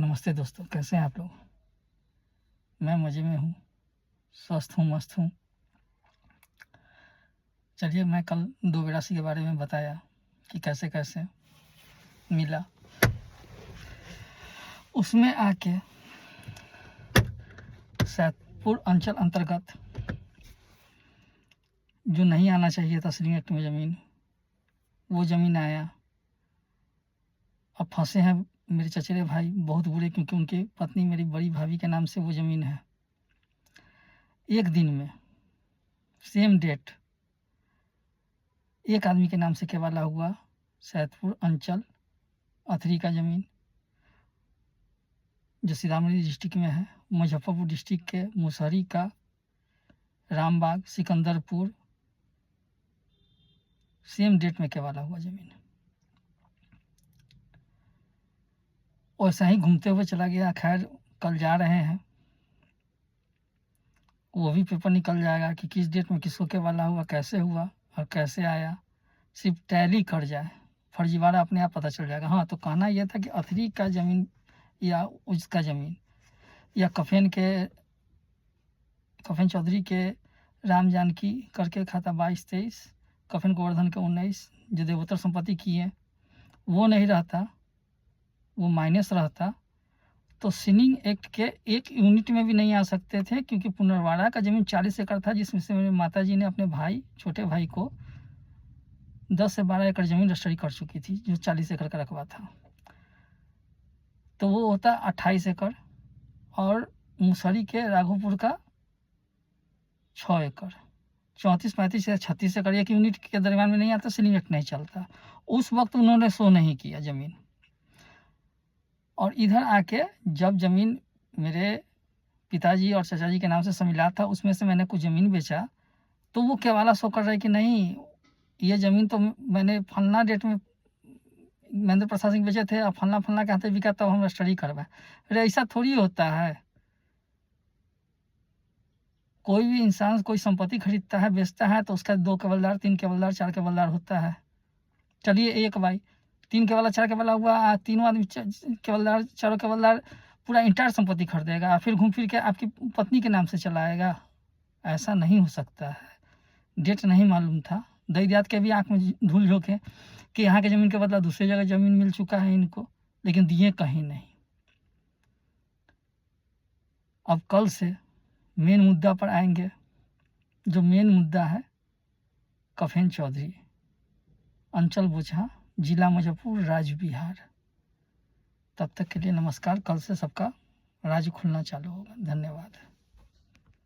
नमस्ते दोस्तों, कैसे हैं आप लोग। मैं मज़े में हूँ, स्वस्थ हूँ, मस्त हूँ। चलिए, मैं कल 282 के बारे में बताया कि कैसे कैसे मिला। उसमें आके सैदपुर अंचल अंतर्गत जो नहीं आना चाहिए था सीलिंग एक्ट में ज़मीन, वो ज़मीन आया। अब फंसे हैं मेरे चचेरे भाई बहुत बुरे, क्योंकि उनकी पत्नी मेरी बड़ी भाभी के नाम से वो ज़मीन है। एक दिन में सेम डेट एक आदमी के नाम से केवाला हुआ। सैदपुर अंचल अथरी का ज़मीन जो सीतामढ़ी डिस्ट्रिक्ट में है, मुजफ्फरपुर डिस्ट्रिक्ट के मुसहरी का रामबाग सिकंदरपुर सेम डेट में केवाला हुआ ज़मीन। वैसा ही घूमते हुए चला गया। खैर, कल जा रहे हैं, वो भी पेपर निकल जाएगा कि किस डेट में किसको केवाला हुआ, कैसे हुआ और कैसे आया। सिर्फ टैली कर जाए, फर्जीवाड़ा अपने आप पता चल जाएगा। हाँ, तो कहना यह था कि अथरी का ज़मीन या उसका ज़मीन या कफन चौधरी के राम जानकी करके खाता 22-23, कफन गोवर्धन के 19 जो देवोत्तर संपत्ति की है, वो नहीं रहता, वो माइनस रहता तो सीलिंग एक्ट के एक यूनिट में भी नहीं आ सकते थे, क्योंकि पुनर्वाड़ा का ज़मीन 40 एकड़ था, जिसमें से मेरी माता जी ने अपने भाई, छोटे भाई को 10 से 12 एकड़ ज़मीन रजिस्ट्री कर चुकी थी, जो 40 एकड़ का रकबा था। तो वो होता 28 एकड़ और मुसहरी के राघोपुर का 6 एकड़। 34-35 या 36 एकड़ एक यूनिट के दरमियान में नहीं आता, सीलिंग एक्ट नहीं चलता। उस वक्त उन्होंने शो नहीं किया ज़मीन। और इधर आके जब ज़मीन मेरे पिताजी और चाचा जी के नाम से समिलात था, उसमें से मैंने कुछ ज़मीन बेचा, तो वो केवाला शो कर रहा है कि नहीं, ये ज़मीन तो मैंने फलना डेट में महेंद्र प्रसाद सिंह बेचे थे और फलना के हाथे बिका, तब हम रजिस्ट्री करवाए। अरे ऐसा थोड़ी होता है। कोई भी इंसान कोई संपत्ति खरीदता है, बेचता है, तो उसका 2 केवलदार, 3 केवलदार, 4 केवलदार होता है। चलिए एक भाई 3 केवला 4 केवला हुआ, तीनों आदमी केवलदार, चारों केवलदार पूरा इंटायर संपत्ति खरीदेगा, फिर घूम फिर के आपकी पत्नी के नाम से चलाएगा। ऐसा नहीं हो सकता है। डेट नहीं मालूम था, दैदियात के भी आँख में धूल झोंके कि यहाँ के ज़मीन के बदला दूसरी जगह ज़मीन मिल चुका है इनको, लेकिन दिए कहीं नहीं। अब कल से मेन मुद्दा पर आएंगे। जो मेन मुद्दा है कफन चौधरी, अंचल बोचहा, जिला मुजफ्फरपुर, राज्य बिहार। तब तक के लिए नमस्कार। कल से सबका राज्य खुलना चालू होगा। धन्यवाद।